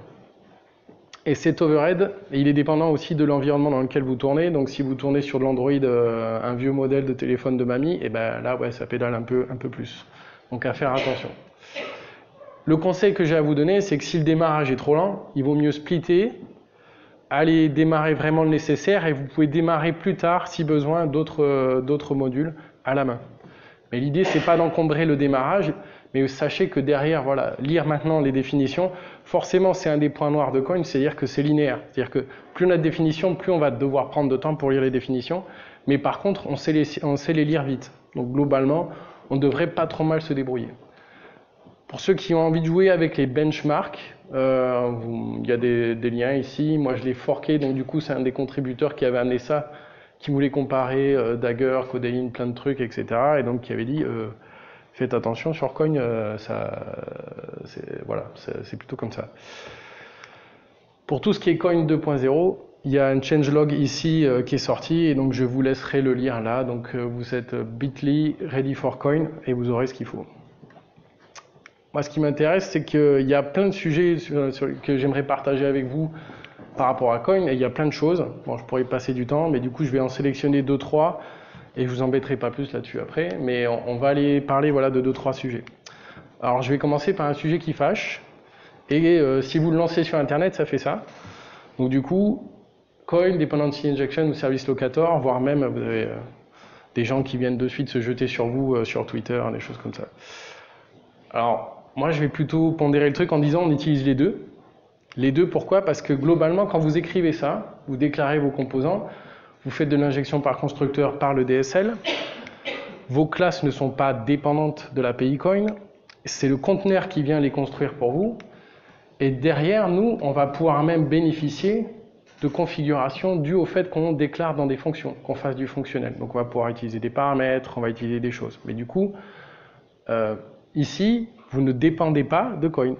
Et cet overhead, il est dépendant aussi de l'environnement dans lequel vous tournez. Donc si vous tournez sur de l'Android, un vieux modèle de téléphone de mamie, et ben là, ouais, ça pédale un peu plus. Donc à faire attention. Le conseil que j'ai à vous donner, c'est que si le démarrage est trop lent, il vaut mieux splitter, aller démarrer vraiment le nécessaire et vous pouvez démarrer plus tard, si besoin, d'autres modules à la main. Mais l'idée, c'est pas d'encombrer le démarrage, mais sachez que derrière, voilà, lire maintenant les définitions, forcément, c'est un des points noirs de Coin, c'est-à-dire que c'est linéaire. C'est-à-dire que plus on a de définitions, plus on va devoir prendre de temps pour lire les définitions. Mais par contre, on sait les lire vite. Donc globalement, on ne devrait pas trop mal se débrouiller. Pour ceux qui ont envie de jouer avec les benchmarks, il y a des liens ici. Moi, je l'ai forké, donc du coup, c'est un des contributeurs qui avait amené ça, qui voulait comparer Dagger, Codeine, plein de trucs, etc. Et donc qui avait dit, faites attention sur Coin, voilà, c'est plutôt comme ça. Pour tout ce qui est Coin 2.0, il y a un changelog ici qui est sorti, et donc je vous laisserai le lire là. Donc vous êtes bit.ly ready for Coin, et vous aurez ce qu'il faut. Moi, ce qui m'intéresse, c'est qu'il y a plein de sujets que j'aimerais partager avec vous par rapport à Coin, et il y a plein de choses. Bon, je pourrais y passer du temps, mais du coup, je vais en sélectionner 2-3, et je vous embêterai pas plus là-dessus après, mais on va aller parler voilà, de 2-3 sujets. Alors, je vais commencer par un sujet qui fâche, et si vous le lancez sur Internet, ça fait ça. Donc du coup, Coin, Dependency Injection ou Service Locator, voire même vous avez des gens qui viennent de suite se jeter sur vous, sur Twitter, des choses comme ça. Alors, moi, je vais plutôt pondérer le truc en disant on utilise les deux. Les deux, pourquoi? Parce que globalement, quand vous écrivez ça, vous déclarez vos composants, vous faites de l'injection par constructeur par le DSL, vos classes ne sont pas dépendantes de l'API Coin, c'est le conteneur qui vient les construire pour vous, et derrière, nous, on va pouvoir même bénéficier de configurations dues au fait qu'on déclare dans des fonctions, qu'on fasse du fonctionnel. Donc on va pouvoir utiliser des paramètres, on va utiliser des choses. Mais du coup, ici, vous ne dépendez pas de Coin.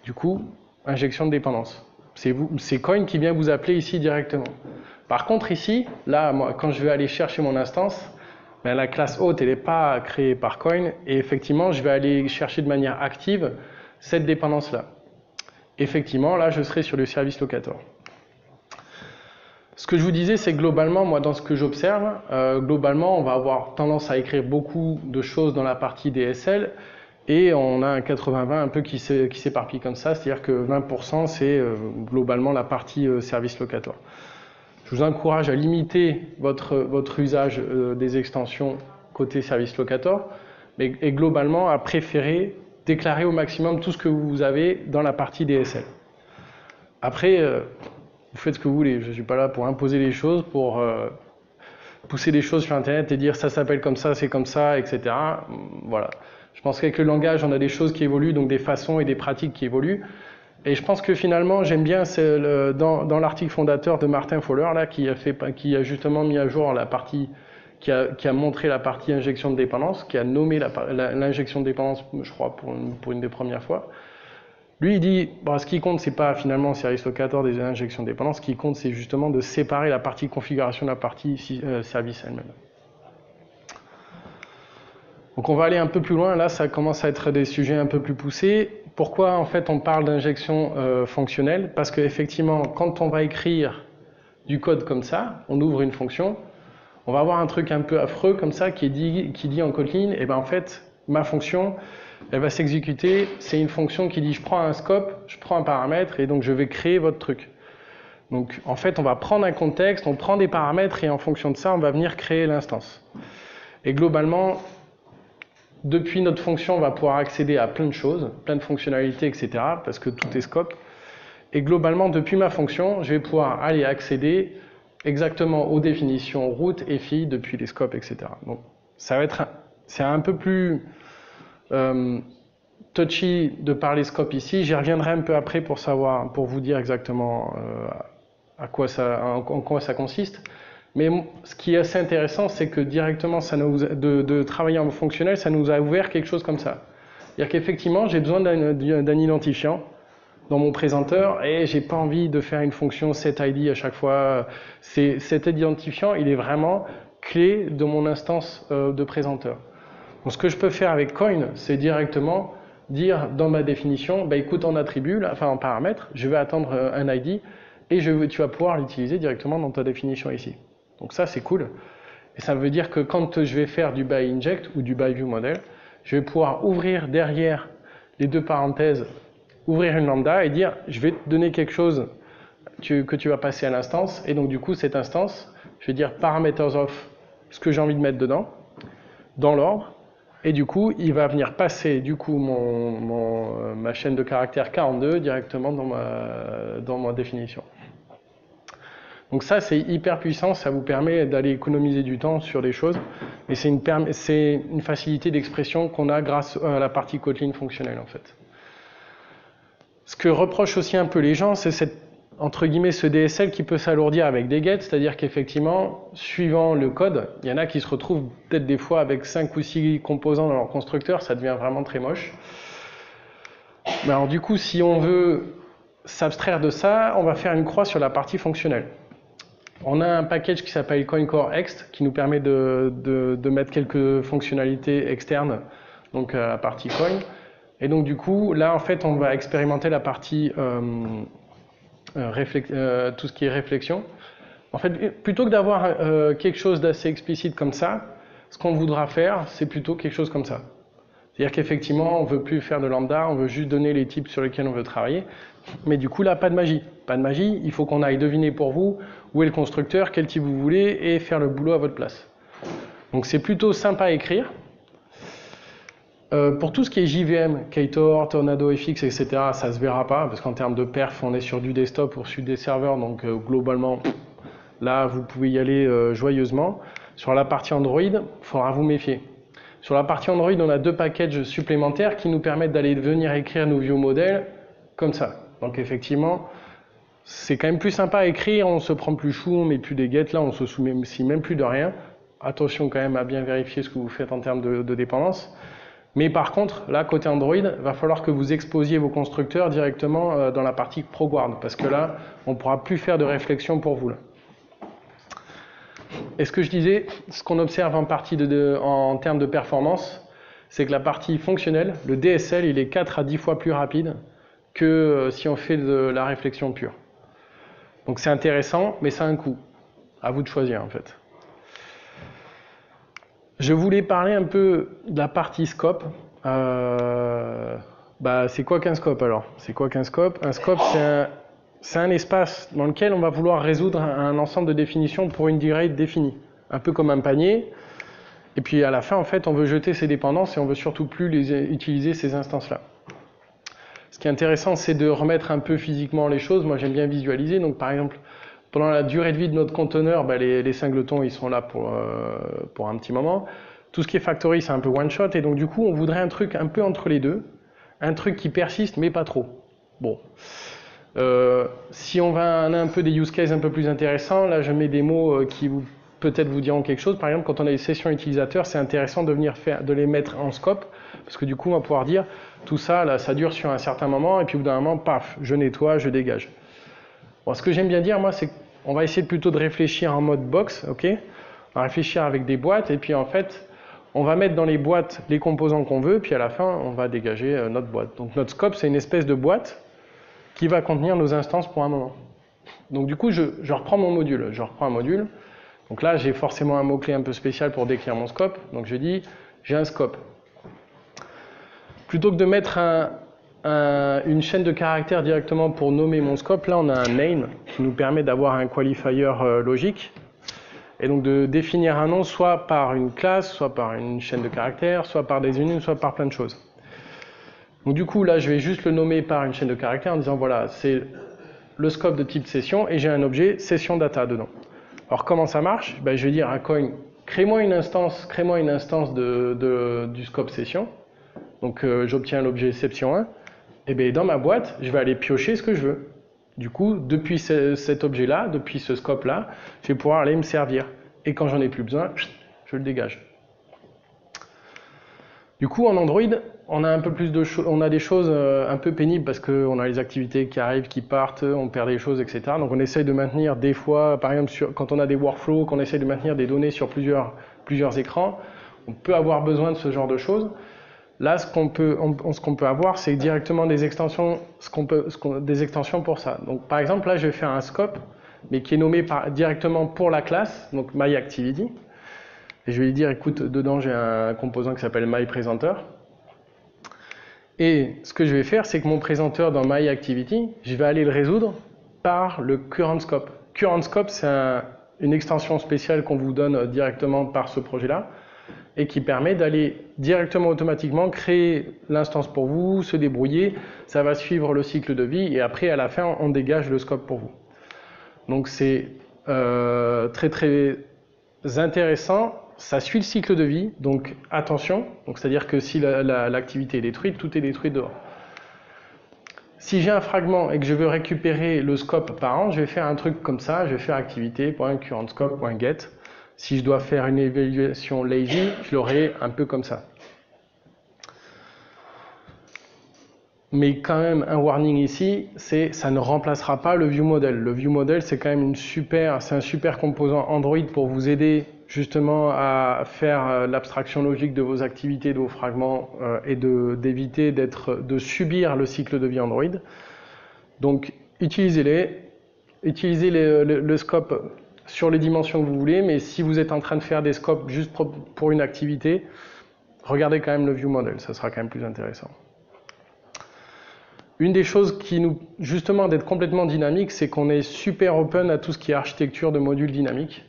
Du coup, injection de dépendance. C'est Coin qui vient vous appeler ici directement. Par contre ici, là, moi, quand je vais aller chercher mon instance, ben, la classe hôte, elle n'est pas créée par Coin, et effectivement, je vais aller chercher de manière active cette dépendance-là. Effectivement, là, je serai sur le service locator. Ce que je vous disais, c'est que globalement, moi, dans ce que j'observe, globalement, on va avoir tendance à écrire beaucoup de choses dans la partie DSL, et on a un 80-20 un peu qui s'éparpille comme ça, c'est-à-dire que 20% c'est globalement la partie service locator. Je vous encourage à limiter votre usage des extensions côté service locator, et globalement à préférer déclarer au maximum tout ce que vous avez dans la partie DSL. Après, vous faites ce que vous voulez, je ne suis pas là pour imposer les choses, pour pousser des choses sur Internet et dire ça s'appelle comme ça, c'est comme ça, etc. Voilà. Je pense qu'avec le langage, on a des choses qui évoluent, donc des façons et des pratiques qui évoluent. Et je pense que finalement, j'aime bien dans l'article fondateur de Martin Fowler, là, qui a justement mis à jour la partie, qui a montré la partie injection de dépendance, qui a nommé l'injection de dépendance, je crois, pour une des premières fois. Lui, il dit, bon, ce qui compte, c'est pas finalement service locator des injections de dépendance, ce qui compte, c'est justement de séparer la partie configuration de la partie service elle-même. Donc on va aller un peu plus loin, là ça commence à être des sujets un peu plus poussés. Pourquoi en fait on parle d'injection fonctionnelle? Parce qu'effectivement, quand on va écrire du code comme ça, on ouvre une fonction, on va avoir un truc un peu affreux comme ça qui dit en Kotlin, et ben en fait, ma fonction, elle va s'exécuter, c'est une fonction qui dit je prends un scope, je prends un paramètre, et donc je vais créer votre truc. Donc en fait, on va prendre un contexte, on prend des paramètres, et en fonction de ça, on va venir créer l'instance. Et globalement, depuis notre fonction, on va pouvoir accéder à plein de choses, plein de fonctionnalités, etc. parce que tout est scope. Et globalement, depuis ma fonction, je vais pouvoir aller accéder exactement aux définitions route et file depuis les scopes, etc. Donc, ça va être, c'est un peu plus touchy de parler scope ici. J'y reviendrai un peu après pour vous dire exactement en quoi ça consiste. Mais ce qui est assez intéressant, c'est que directement, de travailler en fonctionnel, ça nous a ouvert quelque chose comme ça. C'est-à-dire qu'effectivement, j'ai besoin d'un identifiant dans mon présenteur et j'ai pas envie de faire une fonction setID à chaque fois. Cet identifiant, il est vraiment clé de mon instance de présenteur. Donc, ce que je peux faire avec Coin, c'est directement dire dans ma définition, bah, écoute, en attribut, là, enfin en paramètre, je vais attendre un ID et tu vas pouvoir l'utiliser directement dans ta définition ici. Donc ça, c'est cool. Et ça veut dire que quand je vais faire du by-inject ou du by-view-model, je vais pouvoir ouvrir derrière les deux parenthèses, ouvrir une lambda et dire, je vais te donner quelque chose que tu vas passer à l'instance. Et donc du coup, cette instance, je vais dire parameters of ce que j'ai envie de mettre dedans, dans l'ordre. Et du coup, il va venir passer du coup ma chaîne de caractères 42 directement dans ma définition. Donc ça, c'est hyper puissant, ça vous permet d'aller économiser du temps sur des choses, et c'est une facilité d'expression qu'on a grâce à la partie Kotlin fonctionnelle en fait. Ce que reprochent aussi un peu les gens, c'est entre guillemets ce DSL qui peut s'alourdir avec des get, c'est-à-dire qu'effectivement, suivant le code, il y en a qui se retrouvent peut-être des fois avec 5 ou 6 composants dans leur constructeur, ça devient vraiment très moche. Mais alors du coup, si on veut s'abstraire de ça, on va faire une croix sur la partie fonctionnelle. On a un package qui s'appelle CoinCoreExt qui nous permet de mettre quelques fonctionnalités externes, donc à la partie coin. Et donc du coup, là en fait, on va expérimenter la partie tout ce qui est réflexion. En fait, plutôt que d'avoir quelque chose d'assez explicite comme ça, ce qu'on voudra faire, c'est plutôt quelque chose comme ça. C'est-à-dire qu'effectivement, on ne veut plus faire de lambda, on veut juste donner les types sur lesquels on veut travailler. Mais du coup, là, pas de magie. Pas de magie, il faut qu'on aille deviner pour vous où est le constructeur, quel type vous voulez, et faire le boulot à votre place. Donc c'est plutôt sympa à écrire. Pour tout ce qui est JVM, Ktor, Tornado FX, etc., ça ne se verra pas, parce qu'en termes de perf, on est sur du desktop ou sur des serveurs, donc globalement, là, vous pouvez y aller joyeusement. Sur la partie Android, il faudra vous méfier. Sur la partie Android, on a 2 packages supplémentaires qui nous permettent d'aller venir écrire nos view modèles comme ça. Donc effectivement, c'est quand même plus sympa à écrire, on se prend plus chou, on met plus des get, là on se soucie même plus de rien. Attention quand même à bien vérifier ce que vous faites en termes de dépendance. Mais par contre, là côté Android, il va falloir que vous exposiez vos constructeurs directement dans la partie ProGuard, parce que là, on ne pourra plus faire de réflexion pour vous. Là. Et ce que je disais, ce qu'on observe en termes de performance, c'est que la partie fonctionnelle, le DSL, il est 4 à 10 fois plus rapide que si on fait de la réflexion pure. Donc c'est intéressant, mais ça a un coût. À vous de choisir en fait. Je voulais parler un peu de la partie scope. C'est quoi qu'un scope alors? C'est quoi qu'un scope? Un scope, c'est un espace dans lequel on va vouloir résoudre un ensemble de définitions pour une durée définie. Un peu comme un panier. Et puis à la fin, en fait, on veut jeter ces dépendances et on veut surtout plus utiliser ces instances-là. Ce qui est intéressant, c'est de remettre un peu physiquement les choses. Moi, j'aime bien visualiser. Donc, par exemple, pendant la durée de vie de notre conteneur, les singletons, ils sont là pour un petit moment. Tout ce qui est factory, c'est un peu one-shot. Et donc, du coup, on voudrait un truc un peu entre les deux. Un truc qui persiste, mais pas trop. Bon. Si on a un peu des use cases un peu plus intéressants, là, je mets des mots qui peut-être vous diront quelque chose. Par exemple, quand on a des sessions utilisateurs, c'est intéressant de les mettre en scope. Parce que du coup, on va pouvoir dire, tout ça, là, ça dure sur un certain moment. Et puis, au bout d'un moment, paf, je nettoie, je dégage. Bon, ce que j'aime bien dire, moi, c'est qu'on va essayer plutôt de réfléchir en mode box, ok? On va réfléchir avec des boîtes, et puis en fait, on va mettre dans les boîtes les composants qu'on veut, puis à la fin, on va dégager notre boîte. Donc notre scope, c'est une espèce de boîte qui va contenir nos instances pour un moment. Donc du coup, je reprends mon module. Je reprends un module. Donc là, j'ai forcément un mot-clé un peu spécial pour décrire mon scope. Donc je dis, j'ai un scope. Plutôt que de mettre une chaîne de caractères directement pour nommer mon scope, là on a un name qui nous permet d'avoir un qualifier logique et donc de définir un nom soit par une classe, soit par une chaîne de caractères, soit par des unions, soit par plein de choses. Donc du coup là je vais juste le nommer par une chaîne de caractères en disant voilà c'est le scope de type session et j'ai un objet session data dedans. Alors comment ça marche? Je vais dire à coin crée-moi une instance du scope session. Donc j'obtiens l'objet exception 1. Et bien dans ma boîte, je vais aller piocher ce que je veux. Du coup, depuis cet objet-là, depuis ce scope-là, je vais pouvoir aller me servir. Et quand j'en ai plus besoin, je le dégage. Du coup, en Android, on a un peu plus on a des choses un peu pénibles parce qu'on a les activités qui arrivent, qui partent, on perd des choses, etc. Donc on essaye de maintenir des fois, par exemple, quand on a des workflows, qu'on essaye de maintenir des données sur plusieurs écrans, on peut avoir besoin de ce genre de choses. Là, ce qu'on peut avoir, c'est directement des extensions, des extensions pour ça. Donc, par exemple, là, je vais faire un scope, mais qui est nommé directement pour la classe, donc myActivity. Et je vais lui dire, écoute, dedans, j'ai un composant qui s'appelle myPresenter. Et ce que je vais faire, c'est que mon présenteur dans myActivity, je vais aller le résoudre par le currentScope. CurrentScope, c'est une extension spéciale qu'on vous donne directement par ce projet-là, et qui permet d'aller directement automatiquement créer l'instance pour vous, se débrouiller, ça va suivre le cycle de vie et après à la fin on dégage le scope pour vous. Donc c'est très très intéressant. Ça suit le cycle de vie, donc attention. Donc c'est-à-dire que si l'activité est détruite, tout est détruit dehors. Si j'ai un fragment et que je veux récupérer le scope parent, je vais faire un truc comme ça. Je vais faire activité.currentscope.get. Si je dois faire une évaluation lazy, je l'aurai un peu comme ça. Mais quand même, un warning ici, c'est ça ne remplacera pas le ViewModel. Le ViewModel, c'est quand même c'est un super composant Android pour vous aider justement à faire l'abstraction logique de vos activités, de vos fragments et d'éviter de subir le cycle de vie Android. Donc, utilisez-les. Utilisez le scope sur les dimensions que vous voulez, mais si vous êtes en train de faire des scopes juste pour une activité, regardez quand même le ViewModel, ça sera quand même plus intéressant. Une des choses qui nous, justement, d'être complètement dynamique, c'est qu'on est super open à tout ce qui est architecture de modules dynamiques.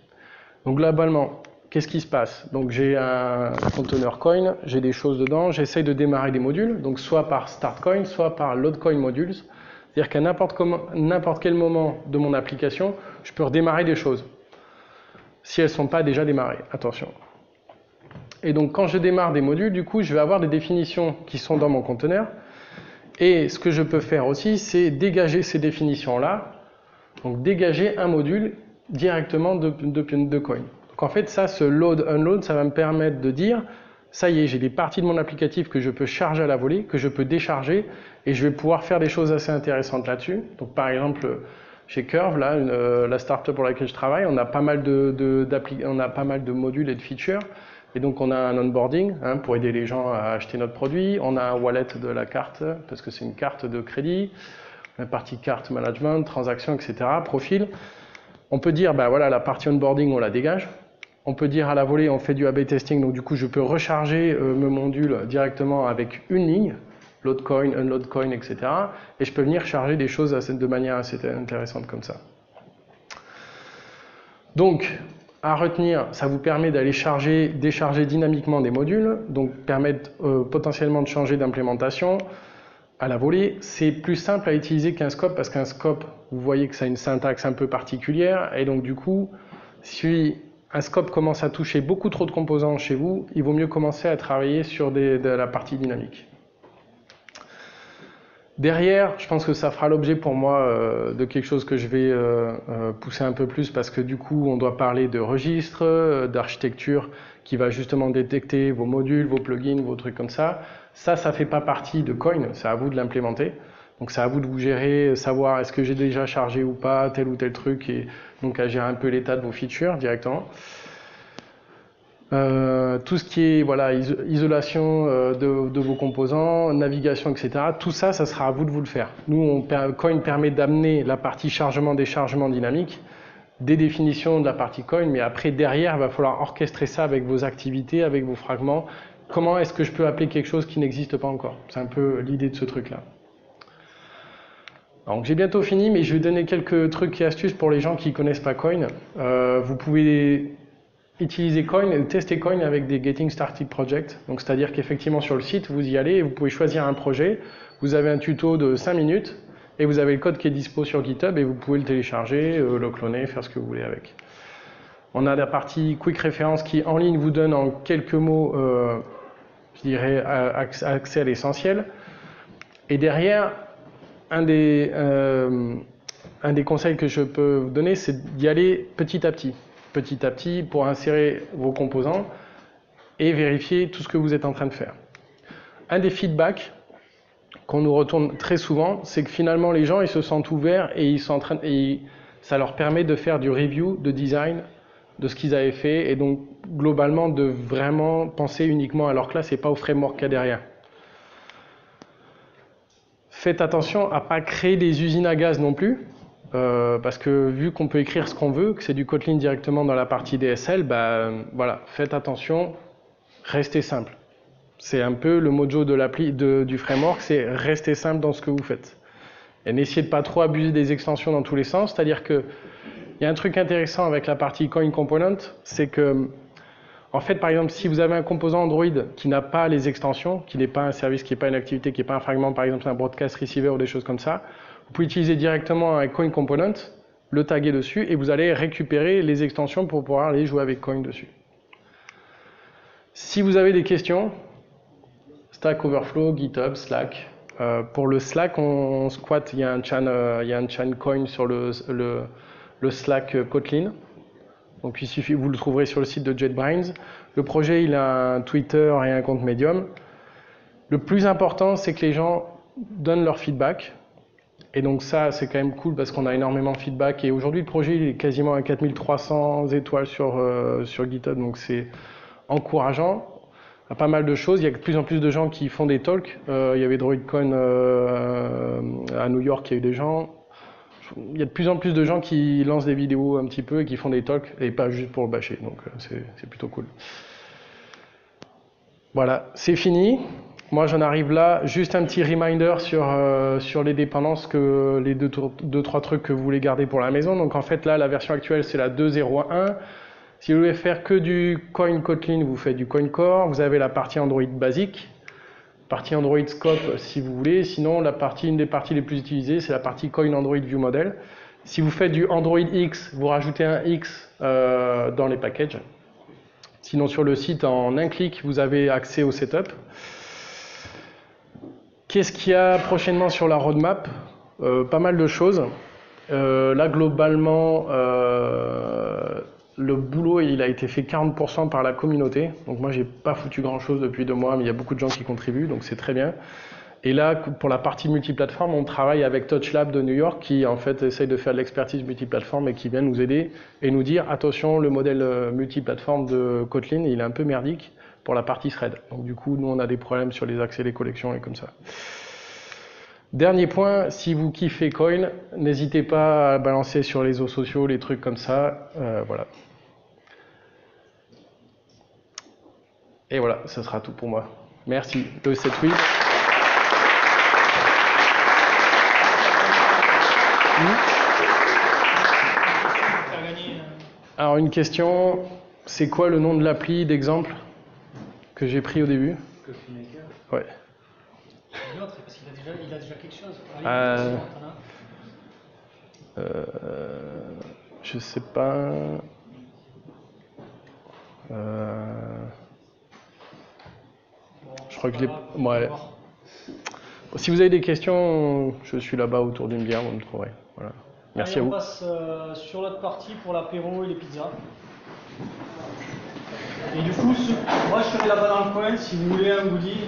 Donc globalement, qu'est-ce qui se passe? Donc j'ai un conteneur coin, j'ai des choses dedans, j'essaye de démarrer des modules, donc soit par start coin, soit par load coin modules. C'est-à-dire qu'à n'importe quel moment de mon application, je peux redémarrer des choses. Si elles ne sont pas déjà démarrées, attention. Et donc quand je démarre des modules, du coup, je vais avoir des définitions qui sont dans mon conteneur. Et ce que je peux faire aussi, c'est dégager ces définitions-là, donc dégager un module directement de coin. Donc en fait, ça, ce load-unload, ça va me permettre de dire, ça y est, j'ai des parties de mon applicatif que je peux charger à la volée, que je peux décharger, et je vais pouvoir faire des choses assez intéressantes là-dessus. Donc par exemple, chez Curve, là, la startup pour laquelle je travaille, on a pas mal de modules et de features. Et donc on a un onboarding pour aider les gens à acheter notre produit, on a un wallet de la carte, parce que c'est une carte de crédit, la partie carte management, transactions, etc., profil. On peut dire, ben voilà, la partie onboarding, on la dégage. On peut dire à la volée, on fait du A/B testing, donc du coup je peux recharger mes modules directement avec une ligne, load coin, unload coin, etc. Et je peux venir charger des choses de manière assez intéressante comme ça. Donc, à retenir, ça vous permet d'aller décharger dynamiquement des modules, donc permettre potentiellement de changer d'implémentation à la volée. C'est plus simple à utiliser qu'un scope, parce qu'un scope, vous voyez que ça a une syntaxe un peu particulière, et donc du coup, si un scope commence à toucher beaucoup trop de composants chez vous, il vaut mieux commencer à travailler sur de la partie dynamique. Derrière, je pense que ça fera l'objet pour moi de quelque chose que je vais pousser un peu plus, parce que du coup, on doit parler de registres, d'architecture qui va justement détecter vos modules, vos plugins, vos trucs comme ça. Ça fait pas partie de Coin, c'est à vous de l'implémenter. Donc c'est à vous de vous gérer, savoir est-ce que j'ai déjà chargé ou pas tel ou tel truc, et donc à gérer un peu l'état de vos features directement. Tout ce qui est voilà, isolation de vos composants, navigation, etc. Tout ça, ça sera à vous de vous le faire. Nous, Coin permet d'amener la partie chargement-déchargement dynamique, des définitions de la partie Coin, mais après, derrière, il va falloir orchestrer ça avec vos activités, avec vos fragments. Comment est-ce que je peux appeler quelque chose qui n'existe pas encore? C'est un peu l'idée de ce truc-là. Donc j'ai bientôt fini, mais je vais donner quelques trucs et astuces pour les gens qui ne connaissent pas Coin. Vous pouvez utiliser Coin et tester Coin avec des Getting Started Projects. Donc c'est-à-dire qu'effectivement sur le site, vous y allez et vous pouvez choisir un projet. Vous avez un tuto de 5 minutes et vous avez le code qui est dispo sur GitHub et vous pouvez le télécharger, le cloner, faire ce que vous voulez avec. On a la partie Quick Reference qui en ligne vous donne en quelques mots, je dirais, accès à l'essentiel. Et derrière, un des conseils que je peux vous donner, c'est d'y aller petit à petit pour insérer vos composants et vérifier tout ce que vous êtes en train de faire. Un des feedbacks qu'on nous retourne très souvent, c'est que finalement les gens ils se sentent ouverts et ça leur permet de faire du review, de design de ce qu'ils avaient fait, et donc globalement de vraiment penser uniquement à leur classe et pas au framework qu'il y a derrière. Faites attention à ne pas créer des usines à gaz non plus. Parce que vu qu'on peut écrire ce qu'on veut, que c'est du Kotlin directement dans la partie DSL, voilà, faites attention, restez simple. C'est un peu le mojo du framework, c'est rester simple dans ce que vous faites. Et n'essayez de pas trop abuser des extensions dans tous les sens, c'est-à-dire que il y a un truc intéressant avec la partie Coin Component, c'est que, en fait, par exemple, si vous avez un composant Android qui n'a pas les extensions, qui n'est pas un service, qui n'est pas une activité, qui n'est pas un fragment, par exemple un broadcast receiver ou des choses comme ça, vous pouvez utiliser directement un Coin Component le taguer dessus, et vous allez récupérer les extensions pour pouvoir aller jouer avec Coin dessus. Si vous avez des questions, Stack Overflow, GitHub, Slack. Pour le Slack, on squatte, il y a un chain Coin sur le Slack Kotlin. Donc il suffit, vous le trouverez sur le site de JetBrains. Le projet, il a un Twitter et un compte Medium. Le plus important, c'est que les gens donnent leur feedback. Et donc ça, c'est quand même cool parce qu'on a énormément de feedback. Et aujourd'hui, le projet, il est quasiment à 4300 étoiles sur GitHub. Donc c'est encourageant. Il y a pas mal de choses. Il y a de plus en plus de gens qui font des talks. Il y avait DroidCon à New York, il y a eu des gens. Il y a de plus en plus de gens qui lancent des vidéos un petit peu et qui font des talks, et pas juste pour le bâcher. Donc c'est plutôt cool. Voilà, c'est fini. Moi, j'en arrive là. Juste un petit reminder sur les dépendances, les deux, trois trucs que vous voulez garder pour la maison. Donc en fait, là, la version actuelle, c'est la 2.0.1. Si vous voulez faire que du Coin Kotlin, vous faites du Coin Core. Vous avez la partie Android basique, partie Android Scope si vous voulez. Sinon, une des parties les plus utilisées, c'est la partie Coin Android View Model. Si vous faites du Android X, vous rajoutez un X dans les packages. Sinon, sur le site, en un clic, vous avez accès au setup. Qu'est-ce qu'il y a prochainement sur la roadmap? Pas mal de choses. Là, globalement, le boulot, il a été fait 40% par la communauté. Donc moi, j'ai pas foutu grand-chose depuis 2 mois, mais il y a beaucoup de gens qui contribuent, donc c'est très bien. Et là, pour la partie multiplateforme, on travaille avec TouchLab de New York, qui en fait essaye de faire de l'expertise multiplateforme et qui vient nous aider et nous dire, attention, le modèle multiplateforme de Kotlin, il est un peu merdique pour la partie thread. Donc du coup, nous, on a des problèmes sur les accès, les collections et comme ça. Dernier point, si vous kiffez Coin, n'hésitez pas à balancer sur les réseaux sociaux, les trucs comme ça. Voilà. Et voilà, ce sera tout pour moi. Merci. Le 7-8. Alors une question, c'est quoi le nom de l'appli d'exemple que j'ai pris au début? Ouais. L'autre, parce qu'il a déjà quelque chose. Je sais pas. Je crois que je l'ai. Ouais. Si vous avez des questions, je suis là-bas autour d'une bière, vous me trouverez. Voilà. Merci à vous. On passe sur l'autre partie pour l'apéro et les pizzas. Et du coup, moi je serai là-bas dans le coin si vous voulez un goodie.